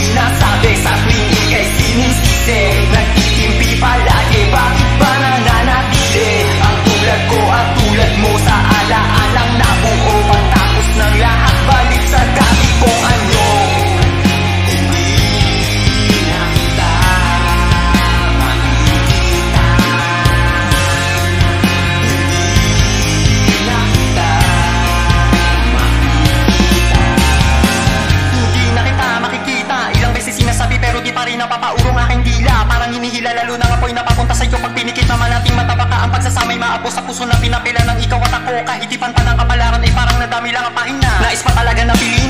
sinasabi sa tuwing ika'y sinisisi. Nagtitimpi palagi, bakit ba nananatili? Ang tulad ko at tulad mo sa alaalang nabuo. Pagtapos ng lahat, balik sa dati kong anyo. Sinasabi pero di pa rin napapaurong aking dila. Parang hinihila lalo na apoy na papunta sa'yo. Pag pinikit naman nating matabaka ang pagsasamay maapos sa puso na pinapila ng ikaw at ako. Kahit ipan pa ng kapalaran ay parang nadami lang ang pahina. Nais pa talaga na piliin